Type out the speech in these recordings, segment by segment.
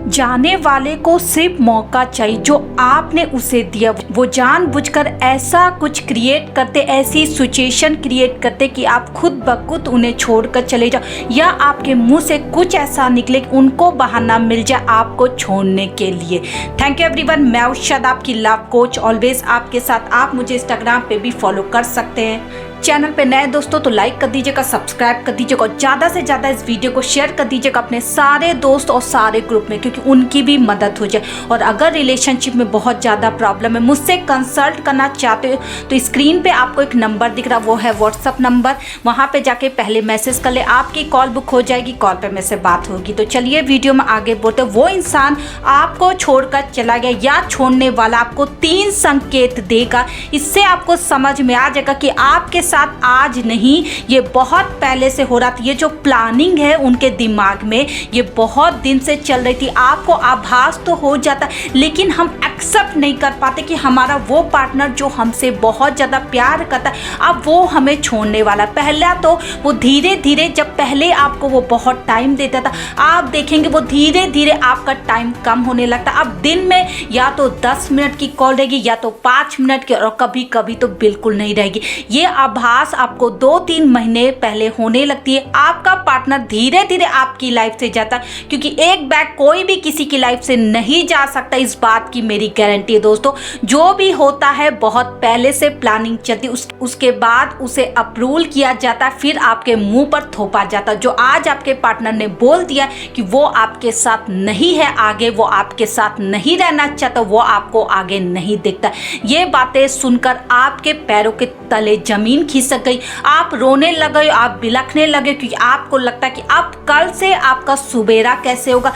जाने वाले को सिर्फ मौका चाहिए जो आपने उसे दिया। वो जानबूझकर ऐसा कुछ क्रिएट करते, ऐसी सिचुएशन क्रिएट करते कि आप खुद ब खुद उन्हें छोड़कर चले जाओ, या आपके मुंह से कुछ ऐसा निकले कि उनको बहाना मिल जाए आपको छोड़ने के लिए। Thank you everyone. मैं उर्शद, आपकी लव कोच, ऑलवेज आपके साथ। आप मुझे इंस्टाग्राम पे भी फॉलो कर सकते हैं। चैनल पे नए दोस्तों तो लाइक कर दीजिएगा, सब्सक्राइब कर दीजिएगा और ज़्यादा से ज़्यादा इस वीडियो को शेयर कर दीजिएगा अपने सारे दोस्त और सारे ग्रुप में, क्योंकि उनकी भी मदद हो जाए। और अगर रिलेशनशिप में बहुत ज़्यादा प्रॉब्लम है, मुझसे कंसल्ट करना चाहते हो तो स्क्रीन पे आपको एक नंबर दिख रहा, वो है व्हाट्सअप नंबर। वहाँ पे जाके पहले मैसेज कर ले, आपकी कॉल बुक हो जाएगी, कॉल पे मेरे से बात होगी। तो चलिए वीडियो में आगे बढ़ते। वो इंसान आपको छोड़कर चला गया या छोड़ने वाला आपको 3 संकेत देगा। इससे आपको समझ में आ जाएगा कि आपके साथ आज नहीं, ये बहुत पहले से हो रहा था। ये जो प्लानिंग है उनके दिमाग में ये बहुत दिन से चल रही थी। आपको आभास तो हो जाता, लेकिन हम एक्सेप्ट नहीं कर पाते कि हमारा वो पार्टनर जो हमसे बहुत ज़्यादा प्यार करता है अब वो हमें छोड़ने वाला। पहला तो वो धीरे धीरे, जब पहले आपको वो बहुत टाइम देता था, आप देखेंगे वो धीरे धीरे आपका टाइम कम होने लगता। अब दिन में या तो 10 मिनट की कॉल रहेगी या तो 5 मिनट की, और कभी कभी तो बिल्कुल नहीं रहेगी। ये आभास आपको 2-3 महीने पहले होने लगती है। आपका पार्टनर धीरे धीरे आपकी लाइफ से जाता है, क्योंकि एक बैग कोई भी किसी की लाइफ से नहीं जा सकता, इस बात की मेरी गारंटी है दोस्तों। जो भी होता है बहुत पहले से प्लानिंग चलती, उसके बाद उसे अप्रूवल किया जाता है, फिर आपके मुंह पर थोपा जाता है। जो आज आपके पार्टनर ने बोल दिया कि वो आपके साथ नहीं है आगे, वो आपके साथ नहीं रहना चाहता, वो आपको आगे नहीं दिखता। ये बातें सुनकर आपके पैरों के तले जमीन खिसक गई, आप रोने लगे, आप बिलखने लगे, क्योंकि आपको लगता है कि अब कल से आपका सुबेरा कैसे होगा।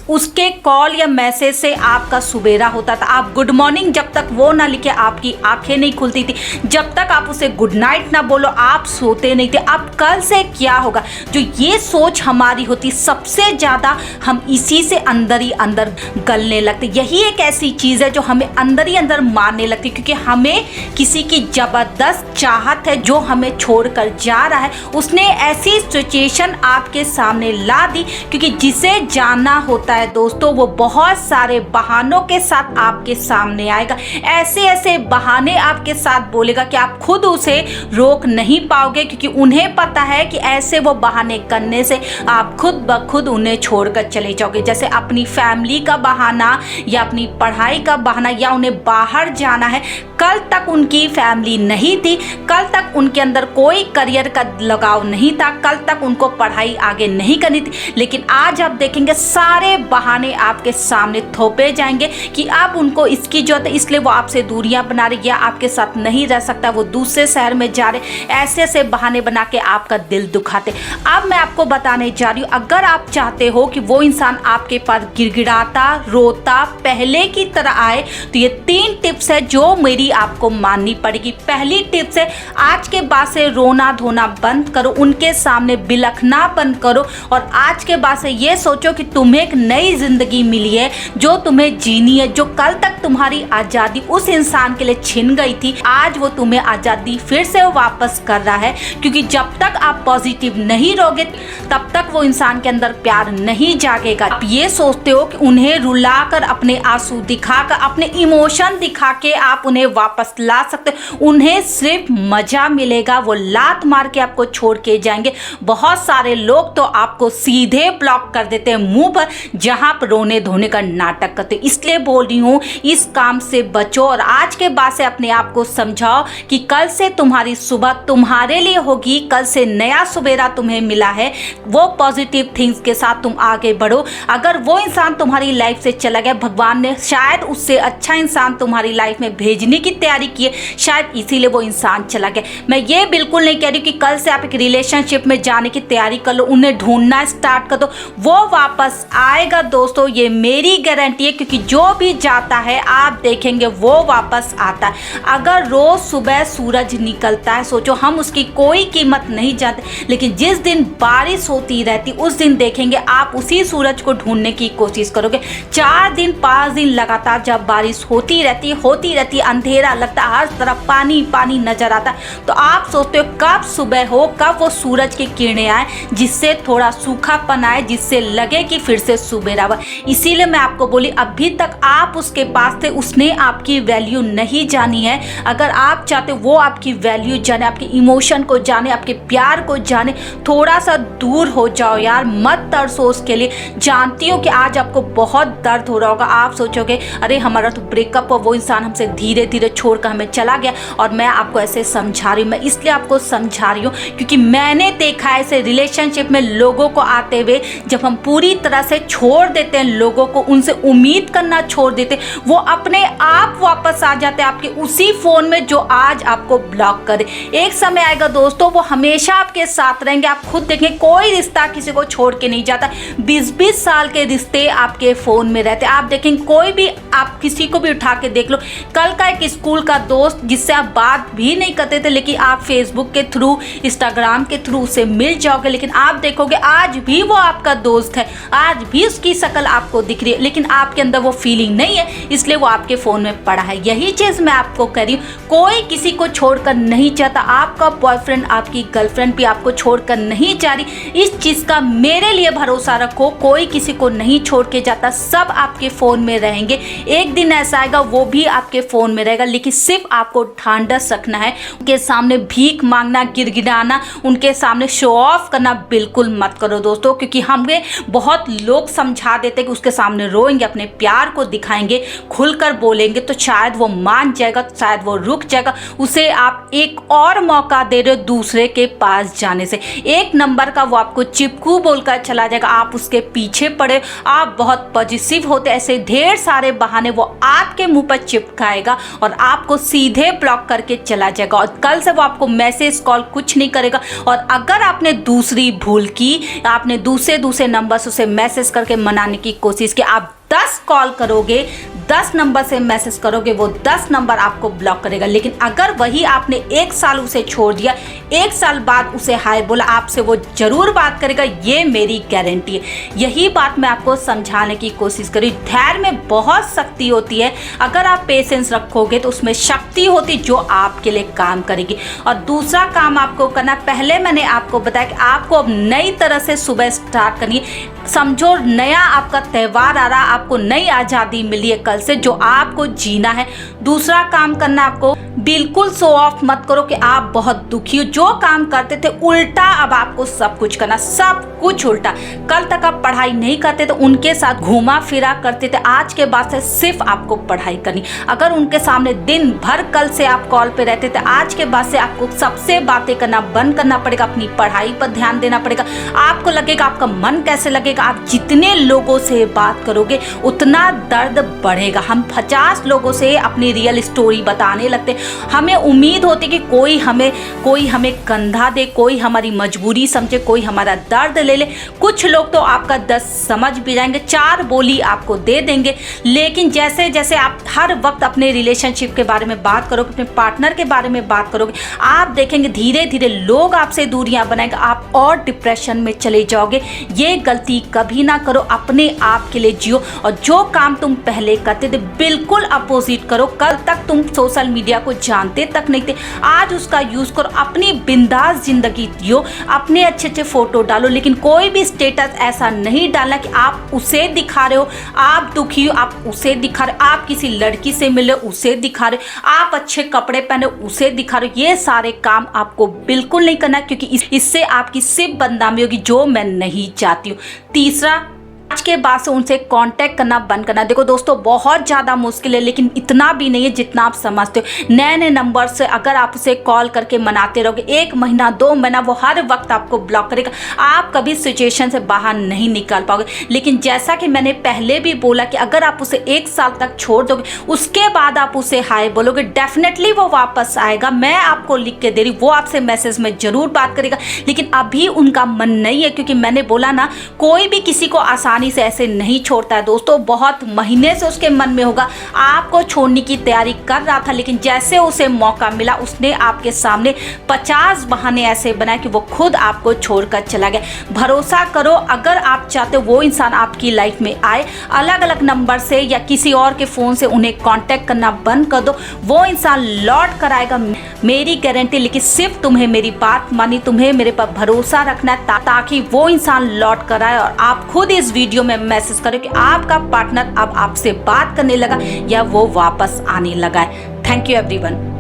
उसके कॉल या मैसेज से आपका सुबेरा होता था। आप गुड मॉर्निंग जब तक वो ना लिखे आपकी आंखें नहीं खुलती थी, जब तक आप उसे गुड नाइट ना बोलो आप सोते नहीं थे। अब कल से क्या होगा, जो ये सोच हमारी होती, सबसे ज़्यादा हम इसी से अंदर ही अंदर गलने लगते। यही एक ऐसी चीज़ है जो हमें अंदर ही अंदर मारने लगती, क्योंकि हमें किसी की ज़बरदस्त चाहत है जो हमें छोड़कर जा रहा है। उसने ऐसी सिचुएशन आपके सामने ला दी, क्योंकि जिसे जाना होता है दोस्तों वो बहुत सारे बहानों के साथ आपके सामने आएगा। ऐसे ऐसे बहाने आपके साथ बोलेगा कि आप खुद उसे रोक नहीं पाओगे, क्योंकि उन्हें पता है कि ऐसे वो बहाने करने से आप खुद ब खुद उन्हें छोड़कर चले जाओगे। जैसे अपनी फैमिली का बहाना या अपनी पढ़ाई का बहाना, या उन्हें बाहर जाना है। कल तक उनकी फैमिली नहीं थी, कल तक उनके अंदर कोई करियर का लगाव नहीं था, कल तक उनको पढ़ाई आगे नहीं करनी थी, लेकिन आज आप देखेंगे सारे बहाने आपके सामने थोपे जाएंगे कि अब उनको इसकी जरूरत है, इसलिए वो आपसे दूरियां बना रही, या आपके साथ नहीं रह सकता, वो दूसरे शहर में जा रहे। ऐसे ऐसे बहाने बना के आपका दिल दुखाते। अब मैं आपको बताने जा रही हूँ, अगर आप चाहते हो कि वो इंसान आपके पास गिड़गिड़ाता रोता पहले की तरह आए, तो ये 3 टिप्स है जो मेरी आपको माननी पड़ेगी। पहली टिप्स है, आज के बाद से रोना धोना बंद करो, उनके सामने बिलखना बंद करो, और आज के बाद से ये सोचो कि तुम्हें एक नई जिंदगी मिली है जो तुम्हें जीनी है। जो कल तक तुम्हारी आज़ादी उस इंसान के लिए छिन गई थी, आज वो तुम्हें आज़ादी फिर से वापस कर रहा है, क्योंकि जब तक आप पॉजिटिव नहीं रहोगे तब तक वो इंसान के अंदर प्यार नहीं जागेगा। आप ये सोचते हो कि उन्हें रुलाकर, अपने आंसू दिखाकर, अपने इमोशन दिखा के आप उन्हें वापस ला सकते हो। उन्हें सिर्फ मजा मिलेगा, वो लात मार के आपको छोड़ के जाएंगे। बहुत सारे लोग तो आपको सीधे ब्लॉक कर देते हैं मुंह पर, जहां पर रोने धोने का नाटक करते। इसलिए बोल रही हूँ, इस काम से बचो और आज के बाद से अपने आप को समझाओ कि कल से तुम्हारी सुबह तुम्हारे लिए होगी, कल से नया सुबेरा तुम्हें मिला है। वो पॉजिटिव थिंग्स के साथ तुम आगे बढ़ो। अगर वो इंसान तुम्हारी लाइफ से चला गया, भगवान ने शायद उससे अच्छा इंसान तुम्हारी लाइफ में भेजने की तैयारी की है, शायद इसीलिए वो इंसान चला गया। मैं ये बिल्कुल नहीं कह रही कि कल से आप एक रिलेशनशिप में जाने की तैयारी कर लो, उन्हें ढूंढना स्टार्ट कर दो, वो वापस आएगा दोस्तों, ये मेरी गारंटी है। क्योंकि जो भी जाता है आप देखेंगे वो वापस आता है। अगर रोज सुबह सूरज निकलता है, सोचो हम उसकी कोई कीमत नहीं जानते, लेकिन जिस दिन बारिश होती रहती उस दिन देखेंगे आप उसी सूरज को ढूंढने की कोशिश करोगे। 4 दिन 5 दिन लगातार जब बारिश होती रहती, अंधेरा लगता, हर तरफ पानी पानी नजर आता, तो आप सोचते हो कब सुबह हो, कब वो सूरज की किरणें आए जिससे थोड़ा सूखापन आए, जिससे लगे कि फिर से सुबह हुआ। इसीलिए मैं आपको बोली अभी तक आप उसके पास थे, उसने आपकी वैल्यू नहीं जानी है। अगर आप चाहते वो आपकी वैल्यू जाने, आपके इमोशन को जाने, आपके प्यार को जाने, थोड़ा सा दूर हो जाओ यार, मत तरसो उसके लिए। जानती हो कि आज आपको बहुत दर्द हो रहा होगा, आप सोचोगे अरे हमारा तो ब्रेकअप हो, वो इंसान हमसे धीरे धीरे छोड़कर हमें चला गया। और मैं आपको ऐसे समझा रही हूँ, मैं इसलिए आपको समझा रही हूँ क्योंकि मैंने देखा है ऐसे रिलेशनशिप में लोगों को आते हुए, जब हम पूरी तरह से छोड़ देते हैं लोगों को, उनसे उम्मीद करना छोड़ देते, वो अपने आप वापस आ जाते हैं आपके उसी फोन में जो आज आपको ब्लॉक करे। एक समय आएगा दोस्तों वो हमेशा आपके साथ रहेंगे। आप खुद देखें, कोई रिश्ता किसी को छोड़ के नहीं जाता। 20-20 साल के रिश्ते आपके फोन में रहते। आप देखें, कोई भी आप किसी को भी उठा के देख लो, कल का एक स्कूल का दोस्त जिससे आप बात भी नहीं करते थे, लेकिन आप फेसबुक के थ्रू, इंस्टाग्राम के थ्रू से मिल जाओगे, लेकिन आप देखोगे आज भी वो आपका दोस्त है, आज भी उसकी शक्ल आपको दिख रही है, लेकिन आपके अंदर वो फीलिंग नहीं है, इसलिए वो आपके फोन में पड़ा है। यही चीज मैं आपको कह रही हूँ, कोई किसी को छोड़कर नहीं चाहता। आपका बॉयफ्रेंड, आपकी गर्लफ्रेंड भी आपको छोड़कर नहीं जा रही। इस चीज का मेरे लिए भरोसा रखो, कोई किसी को नहीं छोड़ के जाता, सब आपके फोन में रहेंगे। एक दिन ऐसा आएगा वो भी आपके फोन में रहेगा, लेकिन सिर्फ आपको ढांढस रखना है। उनके सामने भीख मांगना, गिड़गिड़ाना, उनके सामने शो ऑफ करना बिल्कुल मत करो दोस्तों, क्योंकि हमें बहुत लोग समझा देते कि उसके सामने रोएंगे, अपने प्यार को दिखाएंगे, खुलकर बोलेंगे तो शायद वो मान जाएगा, शायद वो रुक जाएगा। उसे आप एक और मौका दे रहे हो दूसरे के पास जाने से। एक नंबर का वो आपको चिपकू बोलकर चला जाएगा, आप उसके पीछे पड़े, आप बहुत पॉजिटिव होते, ऐसे ढेर सारे बहाने वो आपके मुंह पर चिपकाएगा और आपको सीधे ब्लॉक करके चला जाएगा। और कल से वो आपको मैसेज कॉल कुछ नहीं करेगा। और अगर आपने दूसरी भूल की, आपने दूसरे नंबर से उसे मैसेज करके मनाने की कोशिश की, आप 10 कॉल करोगे, 10 नंबर से मैसेज करोगे, वो 10 नंबर आपको ब्लॉक करेगा। लेकिन अगर वही आपने 1 साल उसे छोड़ दिया, 1 साल बाद उसे हाय बोला, आपसे वो जरूर बात करेगा, ये मेरी गारंटी है। यही बात मैं आपको समझाने की कोशिश करी। धैर्य में बहुत शक्ति होती है, अगर आप पेशेंस रखोगे तो उसमें शक्ति होती जो आपके लिए काम करेगी। और दूसरा काम आपको करना, पहले मैंने आपको बताया कि आपको अब नई तरह से सुबह स्टार्ट करनी है। समझो नया आपका त्यौहार आ रहा, आपको नई आज़ादी मिली है कल से, जो आपको जीना है। दूसरा काम करना, आपको बिल्कुल शो ऑफ मत करो कि आप बहुत दुखी हो। जो काम करते थे उल्टा अब आपको सब कुछ करना, सब कुछ उल्टा। कल तक आप पढ़ाई नहीं करते तो उनके साथ घूमा फिरा करते थे, आज के बाद से सिर्फ आपको पढ़ाई करनी। अगर उनके सामने दिन भर कल से आप कॉल पे रहते थे, आज के बाद से आपको सबसे बातें करना बंद करना पड़ेगा, अपनी पढ़ाई पर ध्यान देना पड़ेगा। आपको लगेगा, आपका मन कैसे लगेगा, आप जितने लोगों से बात करोगे उतना दर्द बढ़ेगा। हम 50 लोगों से अपनी रियल स्टोरी बताने लगते, हमें उम्मीद होती कि कोई हमें कंधा दे, कोई हमारी मजबूरी समझे, कोई हमारा दर्द ले ले। कुछ लोग तो आपका 10 समझ भी जाएंगे, 4 बोली आपको दे देंगे। लेकिन जैसे जैसे आप हर वक्त अपने रिलेशनशिप के बारे में बात करोगे, अपने पार्टनर के बारे में बात करोगे, आप देखेंगे धीरे धीरे लोग आपसे दूरियां बनाएंगे, आप और डिप्रेशन में चले जाओगे। ये गलती कभी ना करो, अपने आप के लिए जियो। और जो काम तुम पहले करते थे बिल्कुल अपोजिट करो। कल तक तुम सोशल मीडिया को जानते तक नहीं थे, आज उसका यूज करो, अपनी बिंदास जिंदगी जियो, अपने अच्छे अच्छे फोटो डालो। लेकिन कोई भी स्टेटस ऐसा नहीं डालना कि आप उसे दिखा रहे हो, आप दुखी हो आप उसे दिखा रहे हो, आप किसी लड़की से मिले उसे दिखा रहे हो, आप अच्छे कपड़े पहने उसे दिखा रहे हो। ये सारे काम आपको बिल्कुल नहीं करना, क्योंकि इससे आपकी सिर्फ बदनामी होगी, जो मैं नहीं चाहती हूँ। तीसरा, आज के बाद से उनसे कांटेक्ट करना बंद करना। देखो दोस्तों, बहुत ज़्यादा मुश्किल है, लेकिन इतना भी नहीं है जितना आप समझते हो। नए नए नंबर से अगर आप उसे कॉल करके मनाते रहोगे, 1 महीना 2 महीना वो हर वक्त आपको ब्लॉक करेगा, आप कभी सिचुएशन से बाहर नहीं निकल पाओगे। लेकिन जैसा कि मैंने पहले भी बोला कि अगर आप उसे 1 साल तक छोड़ दोगे, उसके बाद आप उसे हाय बोलोगे, डेफिनेटली वो वापस आएगा। मैं आपको लिख के दे रही, वो आपसे मैसेज में जरूर बात करेगा। लेकिन अभी उनका मन नहीं है, क्योंकि मैंने बोला ना, कोई भी किसी को आसान आसानी से ऐसे नहीं छोड़ता है दोस्तों, बहुत महीने से उसके मन में होगा, आपको छोड़ने की तैयारी कर रहा था, लेकिन जैसे उसे मौका मिला उसने आपके सामने 50 बहाने ऐसे बनाए कि वो खुद आपको छोड़कर चला गया। भरोसा करो, अगर आप चाहते हो वो इंसान आपकी लाइफ में आए, अलग अलग नंबर से या किसी और के फ़ोन से उन्हें कांटेक्ट करना बंद कर दो, वो इंसान लौट कर आएगा, मेरी गारंटी। लेकिन सिर्फ तुम्हें मेरी बात मानी, तुम्हें मेरे पर भरोसा रखना है ताकि वो इंसान लौट कर आए और आप खुद इस वीडियो में मैसेज करो कि आपका पार्टनर अब आपसे बात करने लगा या वो वापस आने लगा है। Thank you everyone.